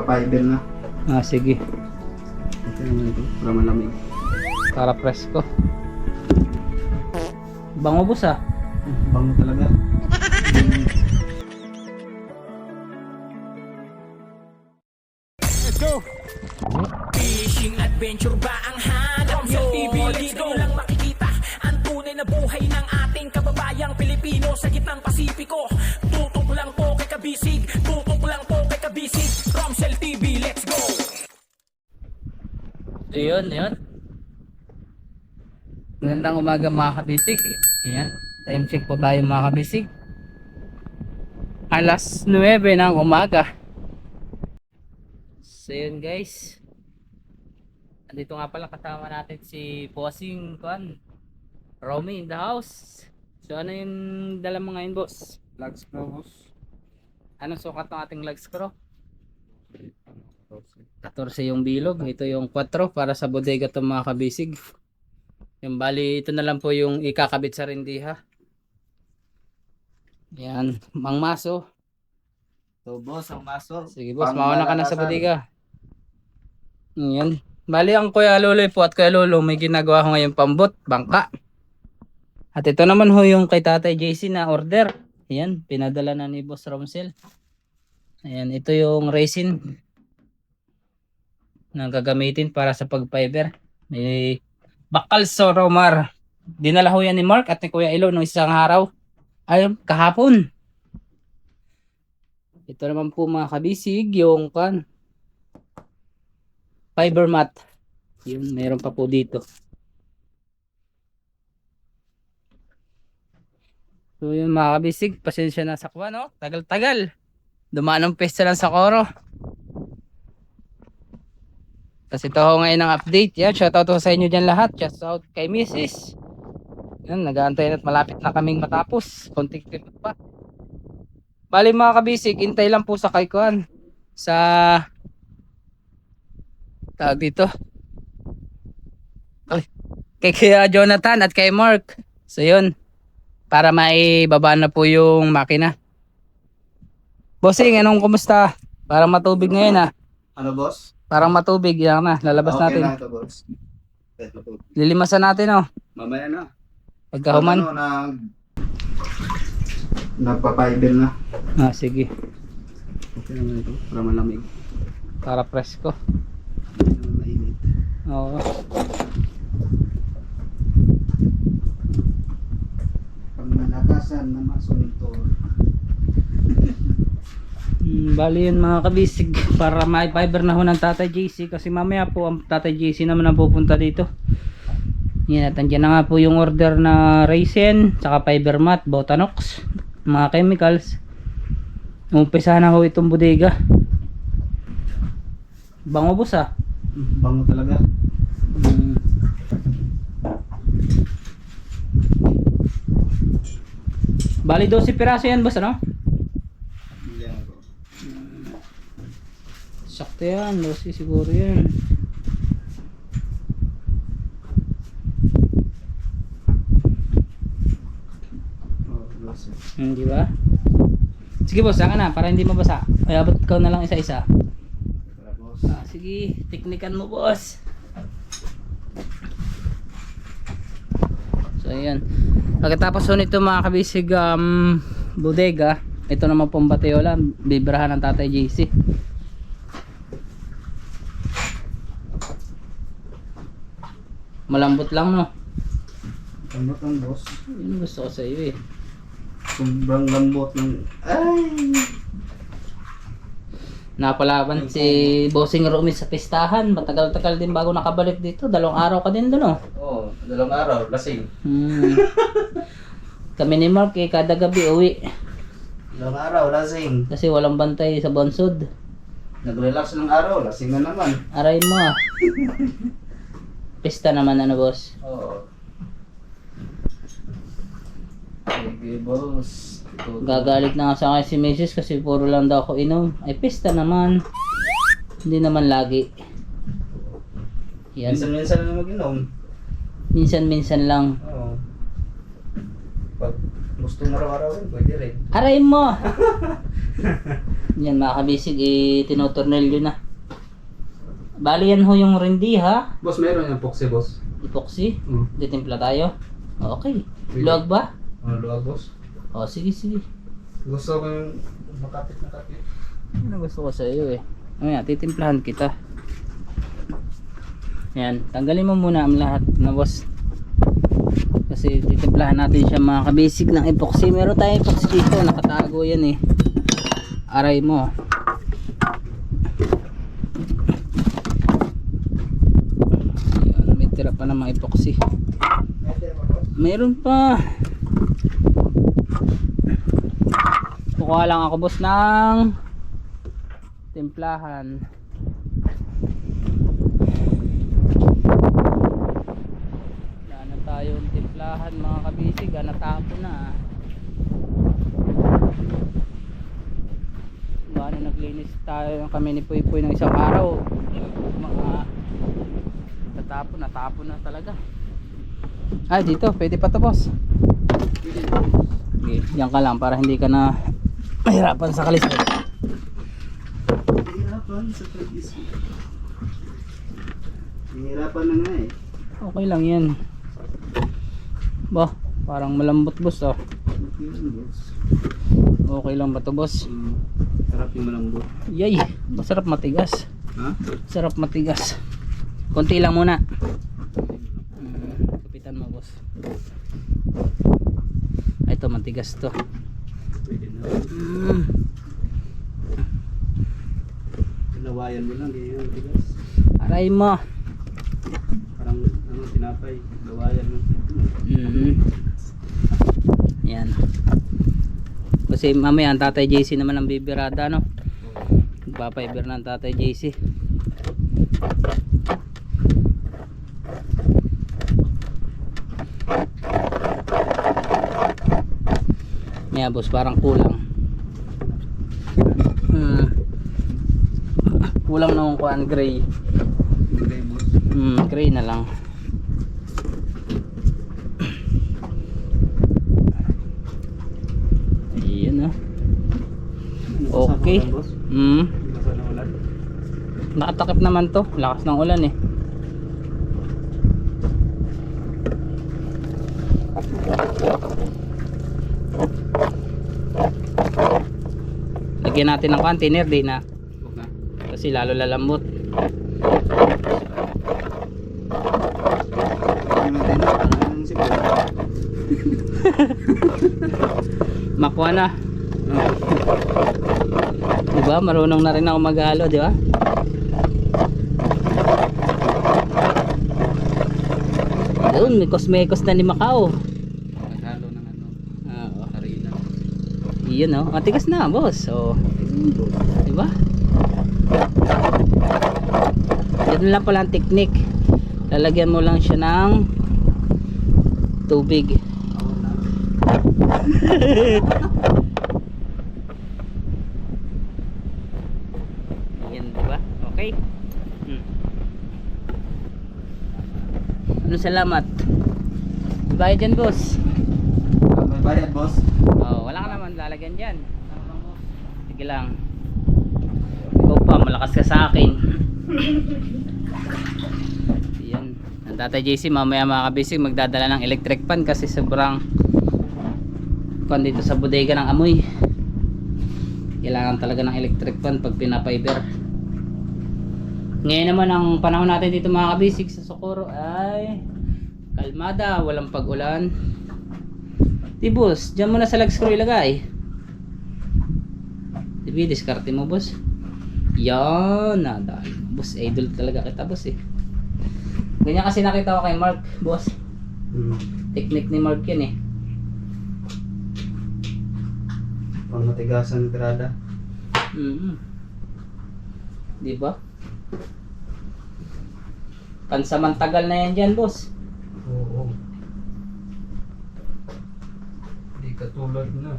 Nagpa-fiber na. Ah, sige. Okay naman ito, para malamig. Para presko. Bango boss ah. Bango talaga. Let's go! Fishing adventure ba ang hanap nyo? Dito lang makikita ang tunay na buhay ng ating kababayang Pilipino sa gitnang Pasipiko. Tutok lang po kay Kabisig, tutok lang po kay Kabisig. Romsel TV, let's go! Ayun. Magandang umaga mga kabisig. Ayan. Time check po tayo mga kabisig. Alas 9 ng umaga. So yun guys. Andito nga pala kasama natin si Bossing Kwan. Romy in the house. So ano yung dala mo ngayon boss? Lag screw, boss. Anong sukat ng ating lag screw? 14 yung bilog. Ito yung 4 para sa bodega itong mga kabisig. Yung bali ito na lang po yung ikakabit sa rindiha. Yan. Mang maso. So boss, ang maso. Sige boss, mauna ka na sa bodega. Yan. Bali ang Kuya Loloy po at Kuya Lolo may ginagawa ko ngayon pambot, bangka. At ito naman ho yung kay Tatay JC na order. Ayan, pinadala na ni Boss Romsel. Ayan, ito yung resin na gagamitin para sa pag-fiber. May bakal soromar. Dinala ho yan ni Mark at ni Kuya Ilo nung isang araw. Ay, kahapon. Ito naman po mga kabisig, yung fiber mat. Yun, meron pa po dito. So yun mga kabisig, pasensya na sa kuha, no? Tagal-tagal. Dumaan ang pesta lang sa Coro. Kasi ito ho ngayon ang update. Yan, shoutout ho sa inyo dyan lahat. Shoutout kay Mrs. Yan, nag-aantay na at malapit na kaming matapos. Konting timot pa. Bali mga kabisig, intay lang po sa kay Kuan. Sa tawag dito. Ay, kay Jonathan at kay Mark. So yun, para maibaba na po yung makina. Bossing, anong kumusta? Parang matubig ngayon ah. Ano boss? Parang matubig, yan na, lalabas Okay natin. na ito boss. Lilimasan natin oh. Mamaya na. Pagkahuman. Nagpa-fiber na. Ah, sige. Okay naman ito, para malamig. Para presko. Mainit. Oo. Pag malakasan na masunitor. Bali yun mga kabisig, para ma-fiber na ho ng Tatay JC. Kasi mamaya po ang Tatay JC naman ang pupunta dito. Yan, at andyan na nga po yung order na resin, saka fiber mat, Botanox, mga chemicals. Umpisa na ho itong bodega. Bango boss ah. Bango talaga. Bali 12 piraso yan boss ano? Yan bro. Sakto yan, 12 siguro yan. Oh, boss. Di ba? Sige boss, saan ka na para hindi mabasa. Ay abot ikaw na lang isa-isa. Tara boss. Ah, sige, teknikan mo boss. So ayan. Pagkatapos nito mga kabisig bodega, ito naman pong bateola, bibrahan ng Tatay JC. Malambot lang no. Lambot ang boss. Yun gusto ko sa iyo eh. Sobrang lambot ng... Ay! Napalaban si Bossing Romy sa pistahan. Matagal-tagal din bago nakabalik dito. 2 araw ka din doon oh. Oo, 2 araw, lasing. Kami ni Mark eh, kada gabi uwi. 2 araw, lasing. Kasi walang bantay sa bonsod. Nag-relax ng araw, lasing na naman. Aray mo ah. Pista naman ano boss. Oo. Sige boss. Gagalit na nga sa akin si Mrs. kasi puro lang daw ako inom. Ay pista naman. Hindi naman lagi. Yan. Minsan-minsan na mag-inom. Minsan-minsan lang. Oo. Pag gusto mo araw-araw, pwede rin. Aray mo! Yan mga kabisig, tinotornilyo na. Bali yan ho yung rindi ha. Boss, meron yung epoxy, boss. Epoxy. Hmm. Titimpla tayo. Okay. Luwag ba? Ano luwag, boss? O sige sige. Gusto ko yung makapit na kapit. Ano gusto ko sa iyo eh. Mamaya titimplahan kita. Yan, tanggalin mo muna ang lahat na boss. Kasi titimplahan natin siya mga kabisig ng epoxy. Meron tayong epoxy dito, nakatago yan eh. Aray mo. Ayan, may tira pa ng mga epoxy. Meron pa. Kukuha lang ako boss ng timplahan. Wala na tayong timplahan mga kabisig, natapon na. Ano, naglinis tayo kami ni Puy Puy ng isang araw. Mga natapon na talaga. Ay dito, pwede pa to boss. Okay, diyan ka lang para hindi ka na mahirapan sa kalisod. Hihirapan sa pag-isip. Hihirapan na nga eh. Okay lang yan. Bah, parang malambot boss oh. Okay lang, boss. Okay lang ba to boss? Sarap yung malambot. Yay, masarap matigas. Ha? Sarap matigas. Konti lang muna. Kapitan mo boss. Ito matigas to. Pwede na. Lawayan mo lang, ganyan yung tigas. Aray mo. Parang ano, tinapay. Lawayan mo. Yan. Kasi mamaya ang tatay JC naman ang bibirada no. Magpapaiber ng tatay JC. Maya boss parang kulang. Kulang na yung kuan gray. Okay, boss. Gray na lang. Ayan ah. Okay. Basa na ulan. Nakatakip naman to. Lakas ng ulan eh. Lagyan natin ng container din na. Huwag na. Kasi lalo lalambot. Ano natin na? Parang yung sipon. Makuha na. Diba? Marunong na rin ako maghalo, diba? Doon, may kosmekos na ni Macau. Naghalo ng ano. Oo. Harina. Iyon oh. Matigas na, boss. So, diba? Yan lang pala ang technique. Lalagyan mo lang siya ng tubig. Yan, diba? Okay. Ano salamat? Bayad dyan, boss. May bayad, boss. Oh, wala ka naman lalagyan dyan. Sige lang. Ikaw pa, malakas ka sa akin. Yan. Ang tatay JC mamaya mga kabisig magdadala ng electric fan kasi sobrang fan dito sa bodega ng amoy. Kailangan talaga ng electric fan pag pinapiber. Ngayon naman ang panahon natin dito mga kabisig sa Socorro ay kalmada, walang pag-ulan. Di boss, dyan mo na sa lag screw ilagay. Dibi, diskarte mo boss. Yan, nadaan. Boss, idol talaga kita boss eh. Ganyan kasi nakita ko kay Mark, boss. Technique ni Mark yan eh. Pang matigasan ng tirada. Di ba? Pansamantagal na yan dyan, boss. Oo. Hindi katulad na.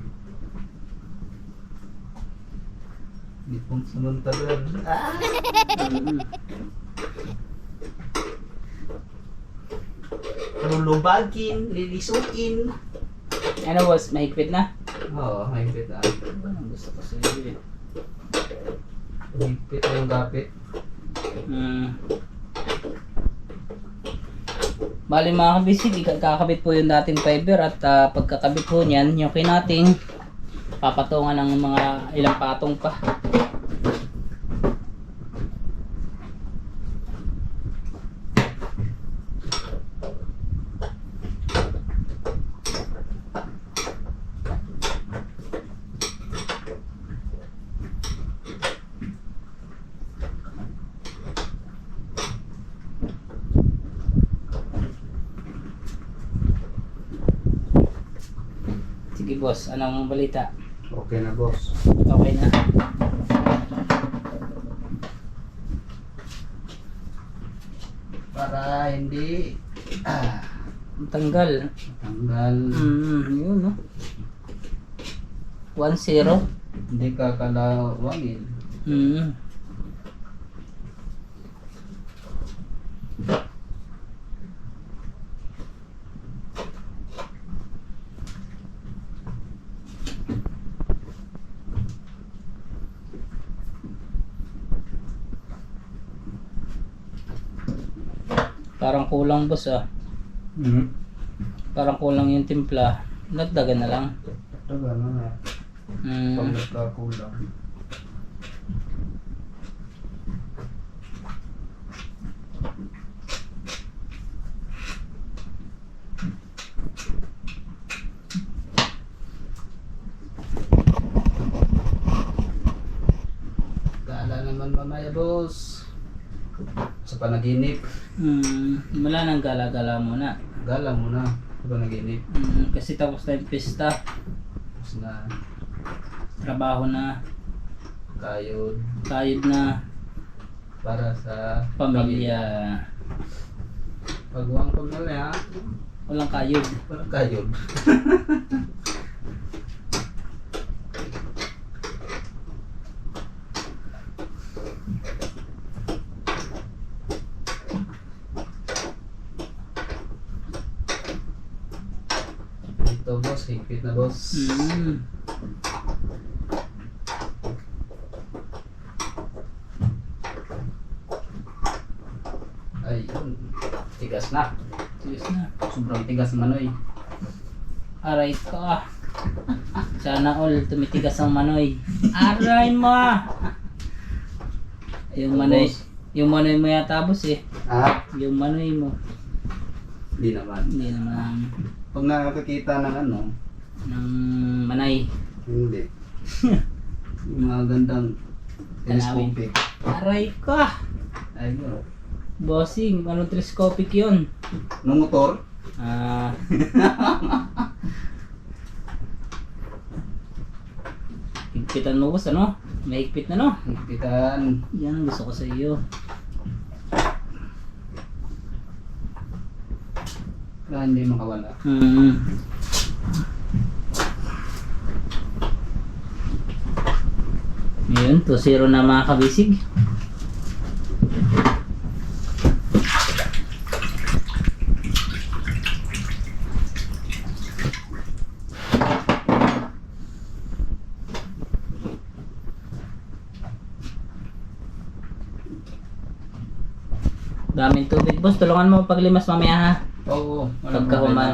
Hindi pang samantagal. Lulubagin, lilisukin. Ano boss, mahigpit na? Oo, may beta. Ano gusto ko sa iyo eh. Higpit na yung gapit. Bali mga kabisig, kakabit po yung dating fiber at pagkakabit po niyan, yung kinating papatungan ng mga ilang patong pa. Sige boss, anong balita? Okay na boss. Okay na. Para hindi Tanggal. tanggal. Yun no. 1-0. Hindi kakalawangin. Parang kulang boss ah. Parang kulang yung timpla. Nagdagan na lang. Taga na nga. Pag nagkakulang. Gala naman mamaya boss. Sa panaginip. Wala nang gala-gala muna. Gala muna sa panaginip. Kasi tapos na yung pista. Tapos na Trabaho na. kayod Kayod na. para sa Pamilya. Pagwang pamilya, Walang kayod. para kayod. Ito boss, higpit na boss. Ayun, tigas na. Tigas na. Sobrang tigas manoy. Aray ka. Sana all tumitigas ang manoy. Aray mo. Yung manoy. Boss. Yung manoy mo yata boss eh. Ah, Yung manoy mo. hindi naman. Hindi naman Pag nakakita ng ano, ng manay. hindi. Yung mga gandang Tanawin. telescopic. Aray ka. Ayun. Bossing, anong telescopic yun? Nung motor, Higpitan mo boss ano? Mahigpit na no? higpitan. Yan ang gusto ko sa iyo. Para hindi makawala. Yun, 2-0 na mga kabisig. Daming tubig boss, tulungan mo paglimas mamaya ha. Oo, walang Pagka problema.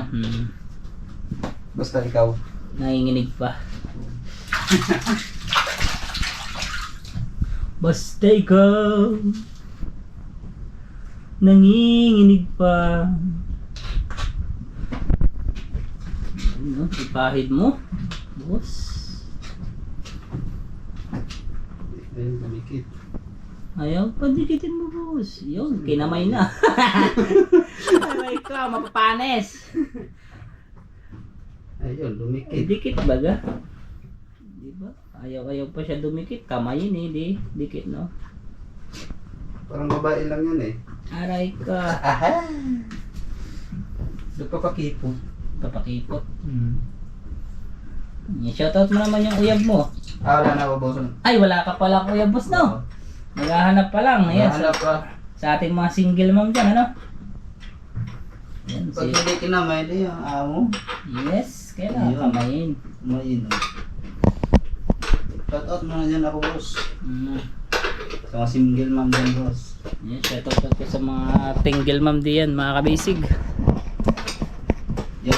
Basta ikaw. Nanginginig pa. Basta ikaw nanginginig pa. Ano, ipahid mo? Boss. Ayun, kumikit. Ayaw, padikitin mo boss. Yun, kinamay na. Aray ka, mapapanes. Ayun, lumikit. Dikit baga. Diba? Ayaw pa siya dumikit. Kamayin eh, di. Dikit no? Parang babae lang yan eh. Aray ka. Aha! Nagpapakipo. Kapakipot. Shoutout mo naman yung uyab mo. Ah, wala na ako, boss. Ay, wala ka pala uyab boss no? Naghahanap pa lang. Ayan, Hanap pa. sa ating mga single mom dyan, ano? Yan, Pag hindi kinamay, di yung amo. yes, kailangan Ayun. kamayin. Kumain. Pag Shoutout muna dyan ako, boss. Sa mga single mom dyan, boss. Yan, shoutout ko sa mga single mom diyan, mga kabisig.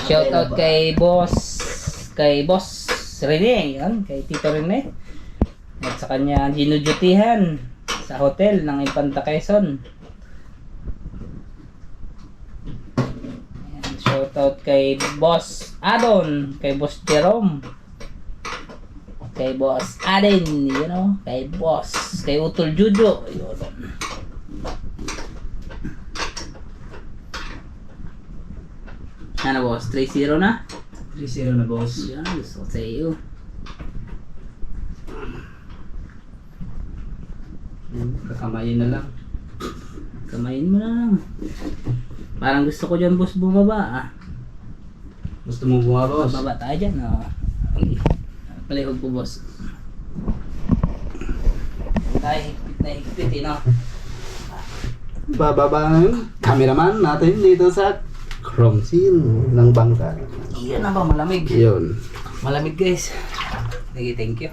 Shoutout kay Boss Rene, yan, kay Tito Rene. At sa kanya ginudutihan sa hotel ng Infanta Quezon. Yan, shoutout kay Boss Adon, kay Boss Jerome, kay Boss Aden, you know, kay Utol Judo, yun. Ano boss, 3-0 na? 3-0 na, boss. Yan, gusto ko sa iyo. Kakamayin na lang. Kamayin mo na lang. Parang gusto ko dyan boss bumaba ah. Gusto mo bumaba, boss? Baba tayo dyan oh. Okay. Palihog po boss. Tayo higpit na higpit eh no. Bababa ng cameraman natin dito sa chrome seal ng bangka. Iyan na ba malamig? Yun. Malamig guys. Sige, thank you.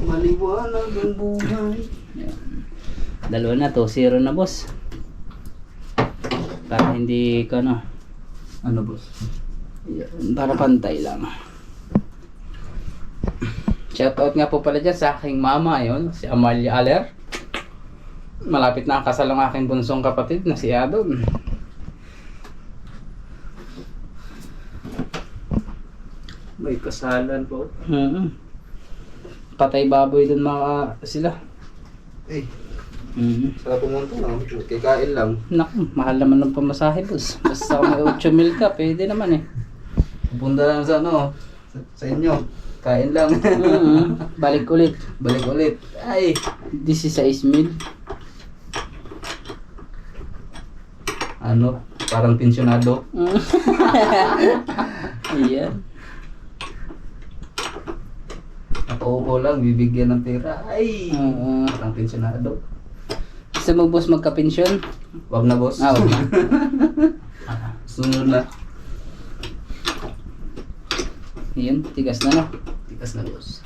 Maliwanag ang buhay. Yan. Dalawa na to, 0 na boss. Para hindi ka no. Ano, boss? Yan, para pantay lang. Shoutout nga po pala dyan sa aking mama, yun, si Amalia Aler. Malapit na ang kasal ng aking bunsong kapatid na si Adon. May kasalan po. Patay baboy dun mga sila. Eh, sarap pumunta no? Kikain lang. Naku, mahal naman ng pamasahe boss. Basta may 8 mil ka, pwede naman eh. Pupunta lang sa ano, sa inyo. Kain lang. Balik ulit. Balik ulit. Ay, 16 mil. ano, parang pensyonado. Ayan. Nakaupo lang, bibigyan ng pera. Ay, parang pensyonado. Gusto mo boss magka-pensyon? Wag na, boss. Ah, wag na. Sunod na. Yun, tigas na no. Tikas na, boss.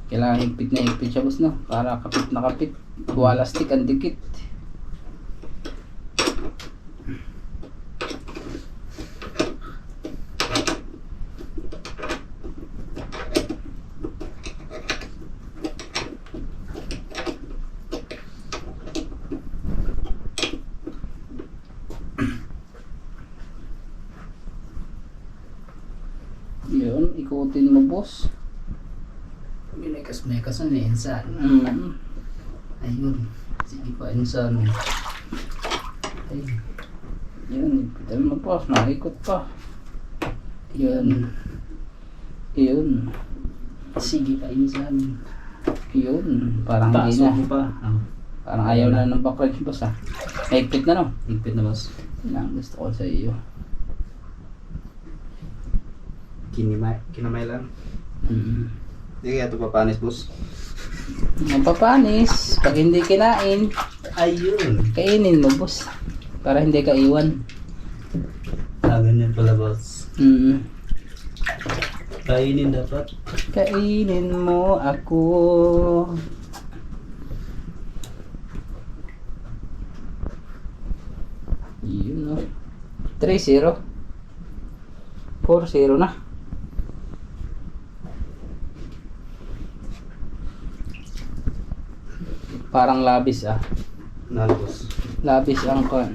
Kailangan higpit na higpit siya boss no. Para kapit na kapit. Wala stick ang dikit. Yun, ikutin mo boss. Minekas na ni Insan. Ayun. Sige pa, Insan. Ay. Yun, ipitan mo pa. Nakikot pa. Yun. Yun. Sige pa, Insan. Yun. Parang hindi na. mo pa. Parang ayaw na ng backward boss ah. Higpit na no. Higpit na, boss. Yun ang gusto ko sa iyo. Kinamay lang. Hindi kaya ito papanis, boss. Mapapanis. Pag hindi kinain, Ayun. kainin mo boss. Para hindi ka iwan. Ganyan pala, boss. Kainin dapat. Kainin mo ako. Yun o. 3-0. 4-0 na. Parang labis ah. Nalo, boss. Labis ang kon.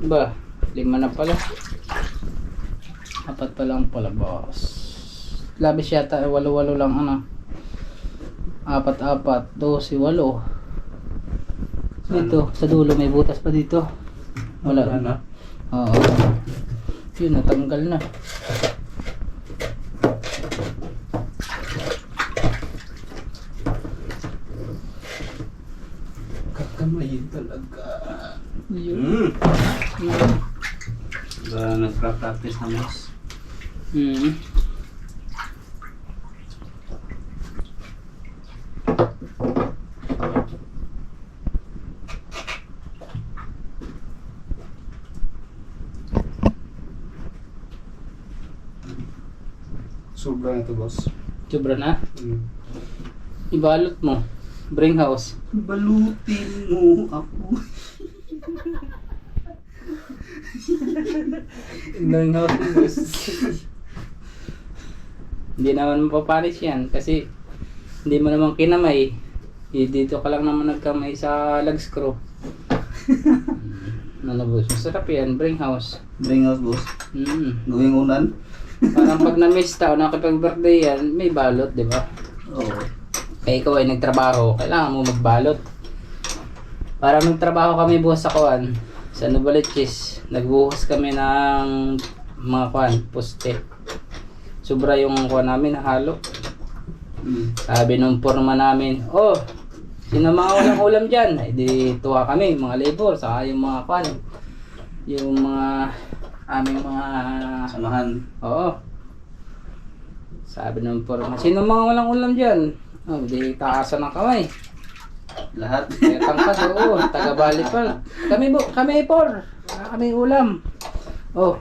Ba, 5 na pala. 4 pa lang pala boss. Labis yata, 8 lang ano. 4, 12, 8. Dito, sa dulo may butas pa dito. Wala. na. Oo. Yun, natanggal na. Kakamayin talaga. Yun. Nagpa-practice na, boss. Sobra ito, boss. Sobra na. Ibalot mo. Bring house. Balutin mo ako. Bring house. Boss. Hindi naman mapapanis yan kasi hindi mo naman kinamay. Dito ka lang naman nagkamay sa lag screw. Ano boss? Masarap yan. Bring house. Bring house, boss. Gawing unan. Parang pag na-miss tao, nakipag-birthday yan, may balot, di ba? Oo. Kaya ikaw ay nagtrabaho, kailangan mo magbalot. Para nagtrabaho kami bukas sa kuwan, sa Novaliches, nagbuhos kami ng mga kuwan, poste. Sobra yung kuwan namin, halo. Sabi nung forma namin, oh, sino mga ulam-ulam dyan? Ay di tuwa kami, mga labor, saka yung mga kuwan, yung mga aming mga Samahan. Oo. Sabi ng forma, sino mga walang ulam dyan? Oh, di taasan ng kamay. Lahat. Kaya tangkad, oo. Taga-bali pa. Kami por. Wala kami ulam. Oh,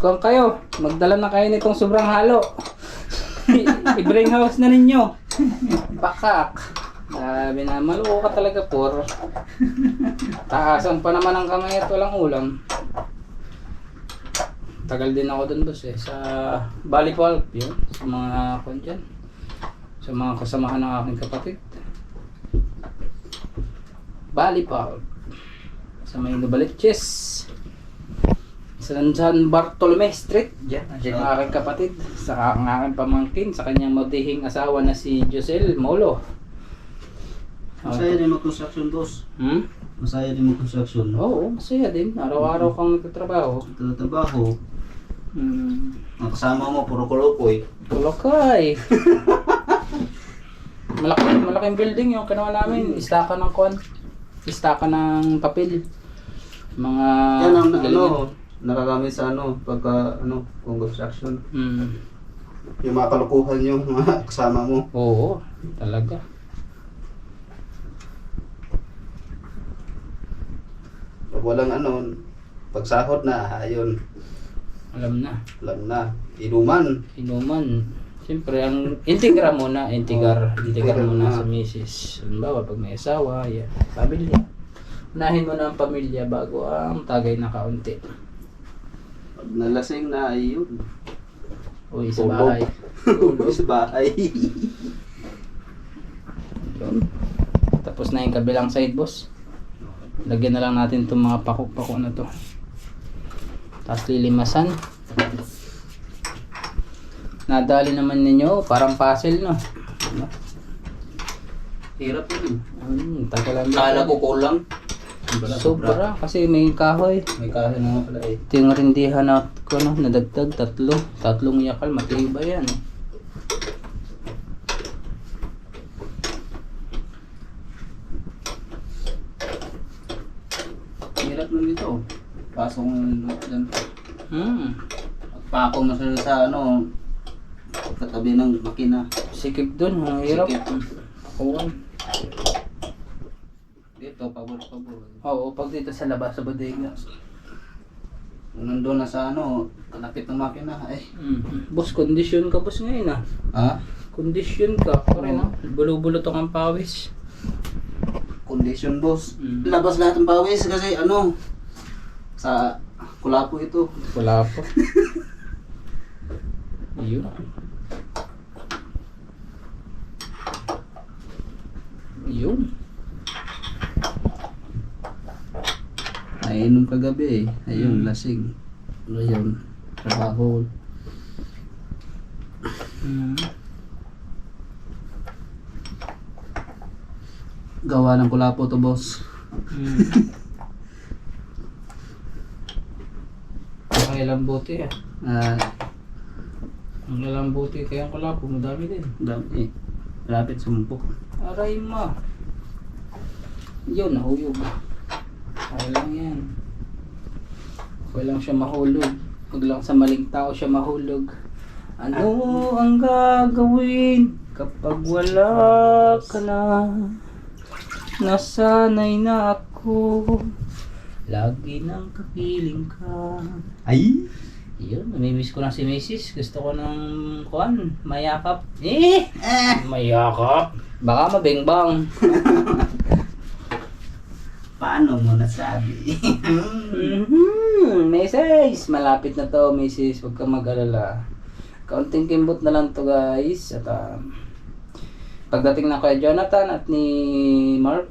kung kayo, magdala na kayo nitong sobrang halo. I-bring house na ninyo. Pakak. Sabi na, maluko ka talaga por. Taasan pa naman ang kamay at walang ulam. Tagal din ako dun boss sa Bali Pulp yun, sa mga dyan, sa mga kasamahan ng aking kapatid. Bali Pulp sa may Novaliches, sa San Bartolome Street dyan, ang aking kapatid, sa ang aking pamangkin, sa kanyang matihing asawa na si Josel Molo. Masaya din mag-construction, boss. Masaya din mag-construction. Oo, masaya din, araw-araw kang nagtatrabaho. Trabaho. Ang kasama mo, puro kulukoy. Tulokay. Malaking building yung kinawa namin. Istaka ng kon. Istaka ng papel. Mga Yan ang galingan. nakagamit sa pagka kung construction. Mm. Yung mga kalukuhan yung mga kasama mo. Oo, talaga. Pag walang pagsahod na, ayun, Alam na. alam na. Inuman. Inuman. Siyempre, ang integra muna. Integar muna sa misis. Halimbawa, pag may asawa, yan. Pamilya. Unahin mo na ang pamilya bago ang tagay na kaunti. Pag nalasing na, ayun. Uy, sa Tulog. bahay. Sa bahay. Yun. Tapos na yung kabilang side, boss. Lagyan na lang natin itong mga pako-pako na to. Tapos lilimasan. Nadali naman ninyo, parang puzzle, no? Hirap yun. Tagalan Kala ko kulang. Sobra, kasi may kahoy. May kahoy na pala eh. Ito yung rindihan na ko, no? Nadagdag, tatlong yakal, matibay yan. Hirap nun dito. Pasok mo dyan. Pako mo sa katabi ng makina. Sikip dun, ang hirap. Sikip. Kuwan. Dito, pabor. Oo, pag dito sa labas, sa bodega. Kung nandun na sa kalapit ng makina, Boss, kondisyon ka, boss, ngayon, ah. Ha? Kondisyon ka. Pare, no? Bulo-bulotong ang pawis. Condition, boss. Labas lahat ng pawis kasi sa Kulapo ito. Wala po. Yun. Yun. Nainom kagabi eh. Ayun, lasing. Ayun, trabaho. Gawa ng Kulapo to, boss. Lambuti ah. Ang lalambuti kaya ang Kulapo, madami din. Dami. Rapid sumpok. Aray ma. Yun, nahuyog. Okay lang yan. Okay lang siya mahulog. Huwag lang sa maling tao siya mahulog. Ano ang gagawin kapag wala ka na? Nasanay na ako. Lagi nang kapiling ka. Ay! Yun, namimiss ko na si Mrs. Gusto ko ng kuan, mayakap. Mayakap. Baka mabengbang. Paano mo nasabi? Mrs. Malapit na to, Mrs. Huwag kang mag-alala. Kaunting kimbot na lang to, guys. At pagdating na kay Jonathan at ni Mark,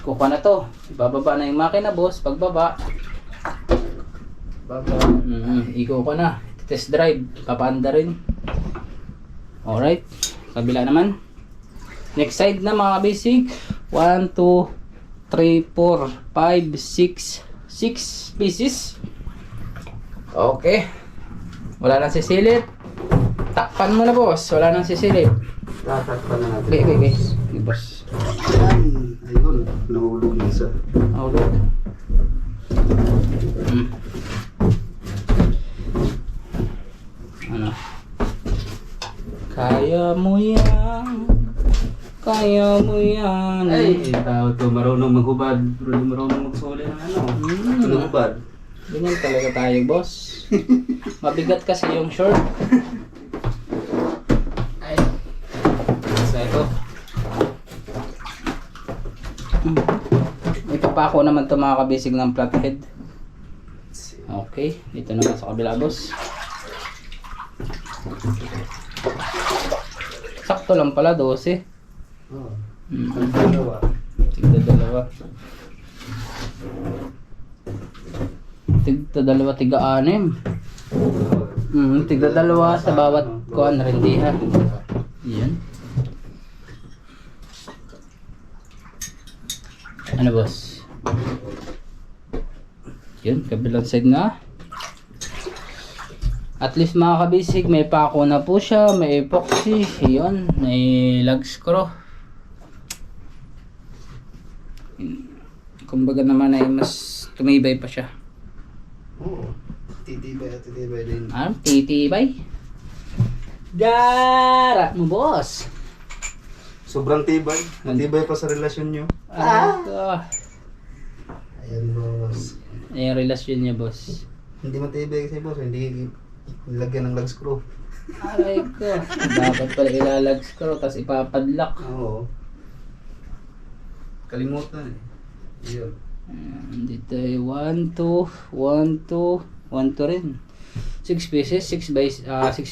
kukuha na to. Ibababa na yung makina, boss. Pagbaba, iko ko na. Test drive. Papaanda rin. Alright. Kabila naman. Next side na mga basic. 1, 2, 3, 4, 5, 6. 6 pieces. Okay. Wala nang sisilip. Takpan mo na, boss. Wala nang sisilip. Tatakpan na natin. Okay. Boss. Yan. Ayun. Nahulog na isa. Alright. Ano? Kaya mo yan. Kaya mo yan. Ay, tao to. Marunong maghubad. Marunong magsuli ng ano. Maghubad. Ganyan talaga tayo, boss. Mabigat kasi yung short. Ay. Basta ito. Ipapako naman ito mga kabisig ng flathead. Okay. Dito naman sa kabila, boss. Sakto lang pala, 12. Oh. Ang dalawa. Tigda dalawa, tiga 6. Tigda dalawa sa bawat kuan rendihan. Yan. Ano, boss? Yun, kabilang side na. At least mga kabisig, may pako na po siya, may epoxy, yun, may lug screw. Kumbaga naman ay mas tumibay pa siya. Oo. Titibay at titibay din. Ah, titibay. Dara mo, boss. Sobrang tibay. Matibay pa sa relasyon nyo. Ayan, boss. Ayan yung relasyon niya, boss. Hindi matibay kasi, boss. Hindi nilagyan ng lug screw. Aray ko. Dapat pala ilalag screw, tapos ipapadlock. Oo. Kalimutan eh. Yun. Dito ay 1, 2, 1, 2, 1, 2 rin. 6 pieces, 6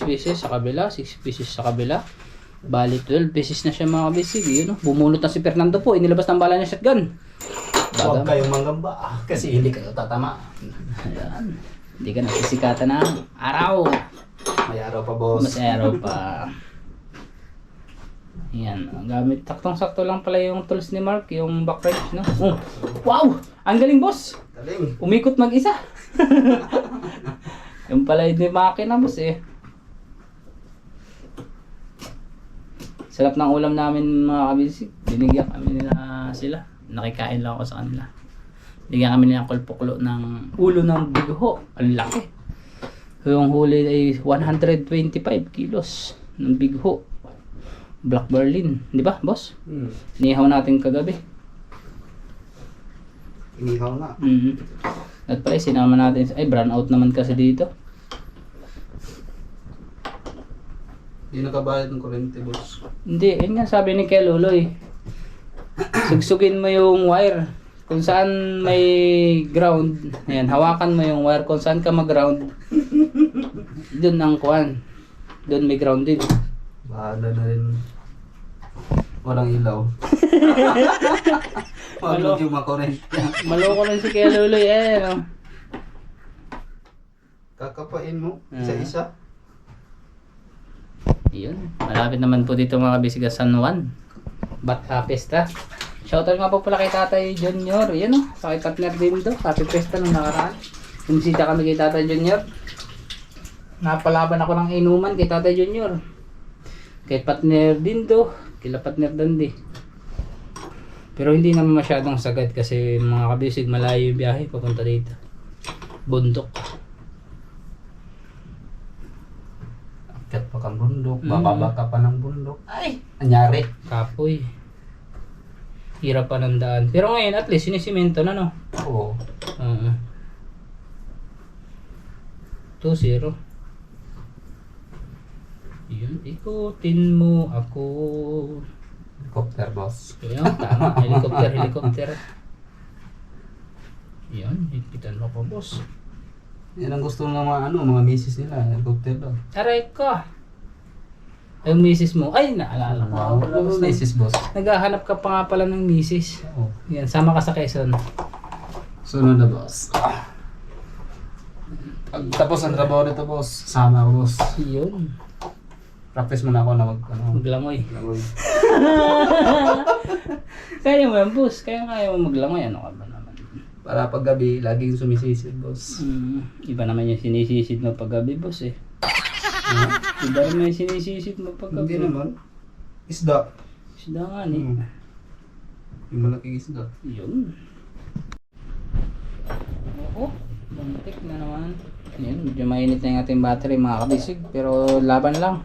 pieces sa kabila, 6 pieces sa kabila. Bali 12 pieces na siya mga kabisig. Yun, oh. Bumunot na si Fernando po, inilabas ng bala niya shotgun. Huwag kayong manggamba kasi hindi kayo tatama. Ayan. Hindi ka nasisikatan ng araw. May araw pa, boss. Mas araw pa. Yan, gamit taktong-sakto lang pala yung tools ni Mark, yung back wrench, no? Oh, wow! Ang galing, boss! Galing. Umikot mag-isa. Yung pala hindi makina, boss eh. Sarap ng ulam namin mga kabisig. Binigyan kami nila sila. Nakikain lang ako sa kanila. Binigyan kami nila kulpuklo ng ulo ng bigho. Ang laki. Yung huli ay 125 kilos ng bigho. Black Berlin, di ba, boss? Inihaw natin kagabi. Inihaw nga. At pala, sinama natin. Ay, brown out naman kasi dito. Hindi nakabayad ng kurente, boss. Hindi, yun nga sabi ni Kuya Luloy. Sugsugin mo yung wire. Kung saan may ground, ayan, hawakan mo yung wire. Kung saan ka mag-ground, dun ang kuwan. Dun may ground din. Bahala na rin. Walang ilaw. Wala yung makurente. Maloko lang si Kuya Luloy, eh, no? Kakapain mo, isa-isa. Yun, malapit naman po dito mga kabisiga San Juan. Bata Pesta. Shoutout nga po pala kay Tatay Junior. Yan o, sa kay partner din do. Happy Pesta nung nakaraan. Bumisita kami kay Tatay Junior. Napalaban ako ng inuman kay Tatay Junior. Kay partner din do. Kila partner Dandi. Pero hindi naman masyadong sagad kasi mga kabisig malayo yung biyahe papunta dito. Bundok. Akyat pa kang bundok, baka pa ng bundok. Ay! Anyari. Kapoy. Hirap pa ng daan. Pero ngayon at least sinisimento na, no? Oo. 2-0. Yun, ikutin mo ako. Helicopter, boss. Yun, tama. Helicopter. Yun, hipitan mo ko, boss. Yan ang gusto ng mga misis nila. Helicopter daw. Aray ko. Yung misis mo. Ay, naalala ko. Wala ba misis, boss? Naghahanap ka pa nga pala ng misis. Oo. Yan, sama ka sa Quezon. Sunod na, boss. Pag tapos ang trabaho nito, boss, sama ako, boss. Yun. Practice muna ako na Maglangoy. maglangoy. Kaya mo yan, boss. Kaya mo maglangoy. Ano ka ba naman? Para pag gabi, laging sumisisid, boss. Iba naman yung sinisisid mo pag gabi, boss eh. Iba naman yung sinisisid mo pag gabi. Hindi naman. Isda. Isda nga ni. Yung malaking isda. Yun. Oo. Buntik na naman. Yun. Medyo mainit na yung ating battery mga kabisig. Pero laban lang.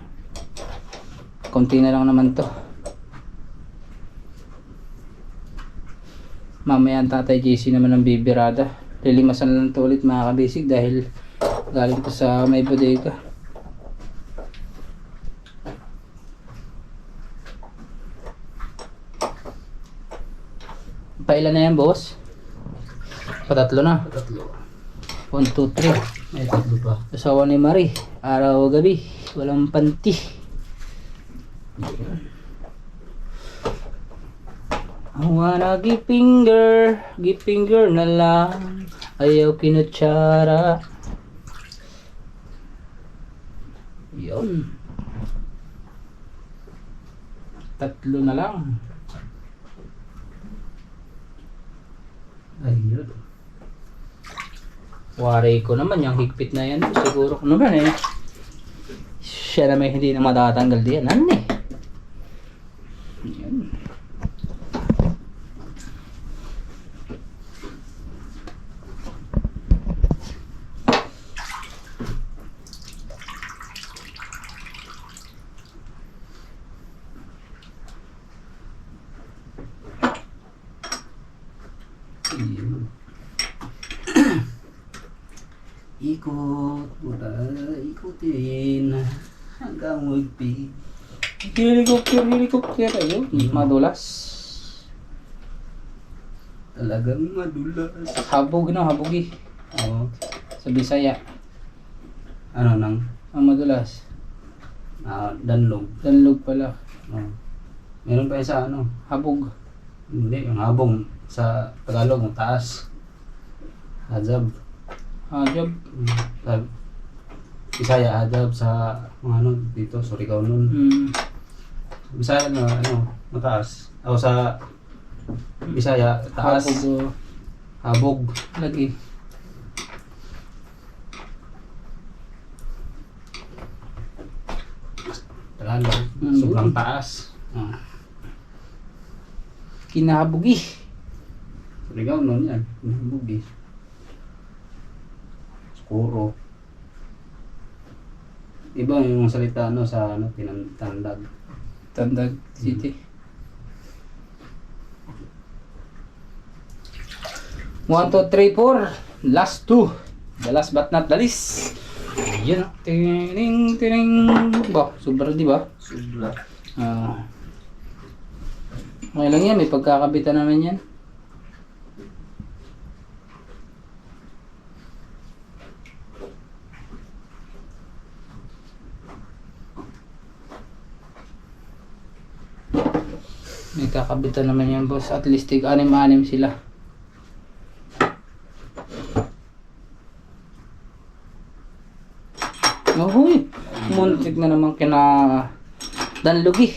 Konti na lang naman to. Mamaya ang tatay JC naman ng bibirada. Lilimasan lang to ulit mga kabisig dahil galing to sa may bodega. Pailan na yan, boss? Patatlo na. Tatlo. 1, 2, 3. May tatlo pa. Asawa ni Marie. Araw gabi. Walang panty. I wanna give finger na lang. Ayaw kinutsara. Yun. Tatlo na lang. Ayun. Wari ko naman yung higpit na yan. Siguro ko naman eh. Siya naman hindi na matatanggal diyan. Ano eh. Yan. Ayun. Ikot, mula, ikutin hanggang magpig. Helicopter. Ayun. Madulas. Talagang madulas. Habog na, habogi. Oo. Sa Bisaya. Ano nang Ang madulas. danlog. Danlog pala. Oo. Meron pa yung sa Habog. hindi, yung habong sa Tagalog, yung taas. Hajab. Hajab. Sa Bisaya, hajab sa mga dito, Surigao nun. Bisaya na, mataas. O sa Bisaya, taas. Habog. Habog. Lagi. Tagalog. Sobrang taas. Kinahabogi. Surigao nun yan. Habog eh. Skuro. Iba yung salita sa tinandag. Tandag City. 1, 2, 3, 4. Last 2. The last but not the least. Yun. Tining. Ba, sobra di ba? Sobra. Okay lang yan. May pagkakabitan naman yan. May kakabitan naman yan, boss. At least tig-anim-anim sila. Uy, muntik na naman kina Danlugi.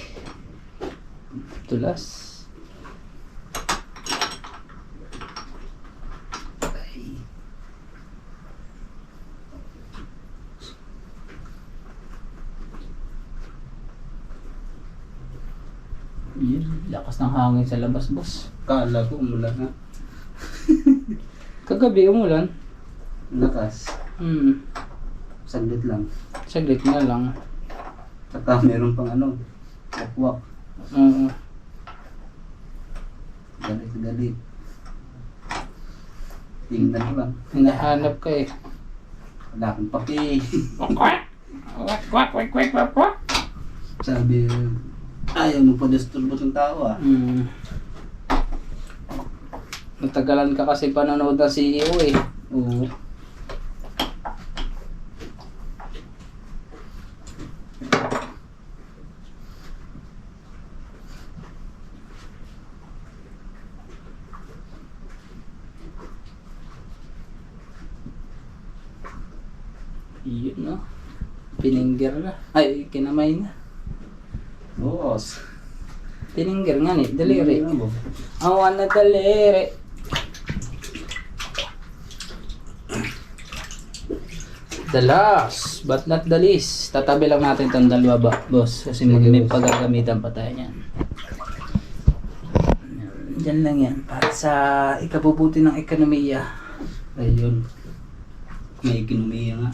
Tulas. Lakas ng hangin sa labas, boss. Kala ko umulan na. Kagabi umulan. Lakas. Saglit lang. Saglit na lang. Saka meron pang wakwak. Oo. Galit. Tingnan lang. Hinahanap ka eh. Wala akong paki. Quack! Quack, quack, quack, quack, quack, quack. Sabi, ayaw mo pa disturbo ng tao ah. Natagalan ka kasi panonood ng CEO eh. Oo. Yun no. Piningger na. Ay, kinamay na. Boss. Piningger nga ni, daliri. Ano mo? Awan na daliri. The last, but not the least. Tatabi lang natin itong dalawa ba, boss? Kasi may pagagamitan pa tayo niyan. Diyan lang yan. Para sa ikabubuti ng ekonomiya. Ayun. May kinumiya nga.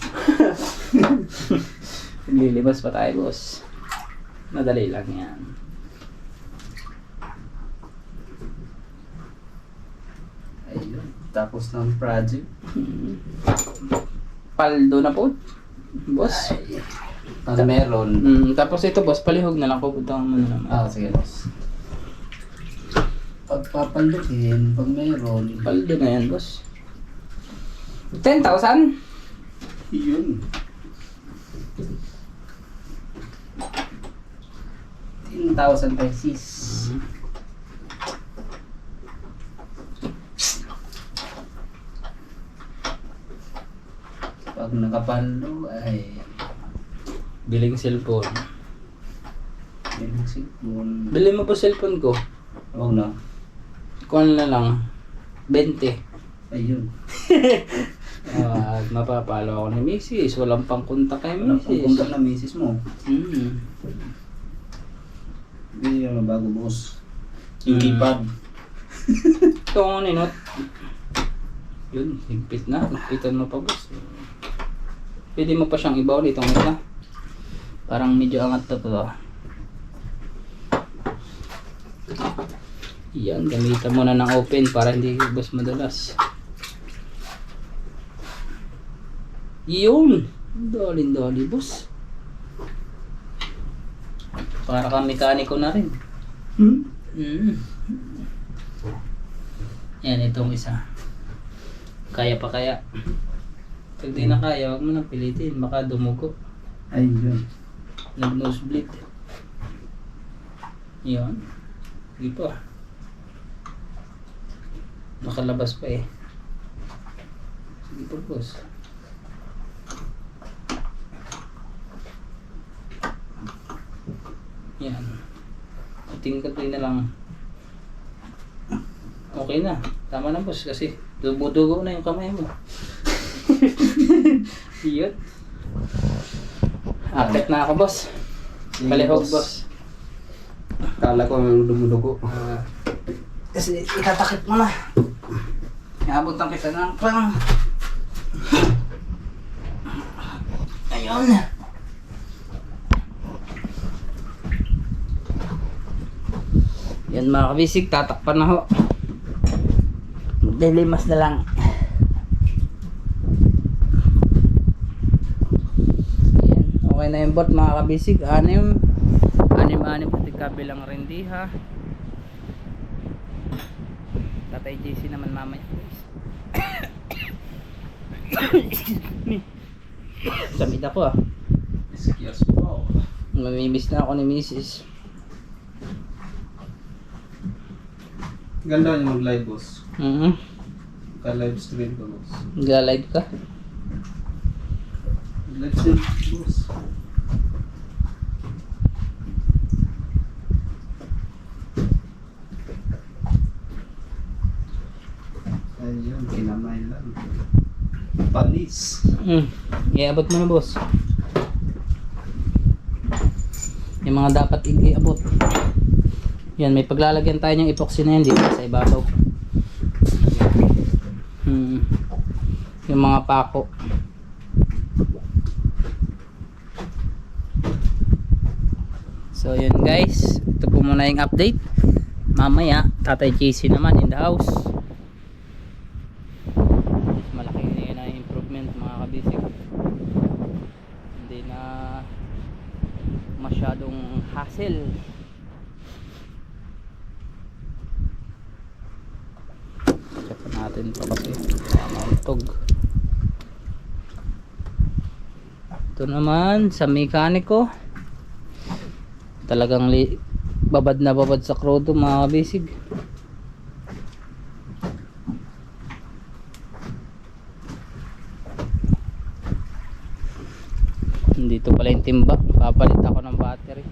Lilibas pa tayo, boss. Madali lang yan. Ayun. Tapos ng project. Paldo na po, boss. Pag meron. Tapos ito, boss, palihog na lang. Pupuntahan mo na naman. Ah, sige boss. Pagpapandukin, pag meron. Paldo na yan, boss. 10,000? Yun. 10,000 pesos. Pag nakapalo ay Biling cellphone. yung sipon. Bili mo po cellphone ko. Huwag na. Kuhan na lang. 20. Ayun. At mapapalo ako ni Mrs. Walang pang kontak kay Wala pang Mrs. kontak na misis mo. Hindi yung bago boss. Yung keypad. Ito ang ninot. Yun, higpit na. Higpitan mo pa, boss. Pwede mo pa siyang ibaw dito isa. Parang medyo angat na to. Yan, gamitan mo na ng open para hindi boss madalas. Yun! Dali, boss. Para kang mekaniko na rin. Yan, itong isa. Kaya pa kaya? Pag di na kaya, huwag mo nang pilitin. Baka dumugo. Ayun. Nag-nosebleed. Yan. Sige pa. Nakalabas pa eh. Sige pa, boss. Yan. Tingkat na lang. Okay na. Tama na, boss. Kasi dugo na yung kamay mo. Yun. Akit na ako, boss. Palihog, boss. Kala ko may dumudugo. Kasi itatakip mo na. Iabutan kita ng pang. Ayun. Yan mga kabisig, tatakpan na ho. Maglilimas na lang. Yan, okay na yung bot mga kabisig. Anim pati kabilang rendiha. Tatay JC naman mamaya guys. Samid ako ah. Excuse po. Mamimiss na ako ni Mrs. Ganda yung mag-live boss. Ka-live stream ka boss. Ga-live ka? Live stream boss. Ayun, kinamay lang. Panis. Iabot mo na boss. Yung mga dapat iabot. Yan, may paglalagyan tayo ng epoxy na yan dito sa ibabaw. Yung mga pako. So yun guys, ito po muna yung update. Mamaya, Tatay JC naman in the house. Malaki na yun ang improvement mga kabisig. masyadong hassle. Check natin to kasi mauntog. Ito naman sa mekaniko, talagang babad na babad sa krodo mga kabisig. Dito pala yung timba, papalit ako ng battery.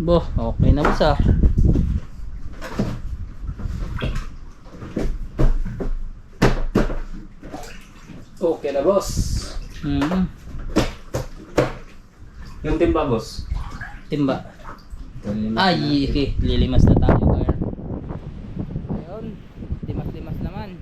Bo, okay na boss ah. Okay na, boss. Yung timba, boss. Timba. Ay, okay. Lilimas na tayo, guys. Ayun, limas-limas naman.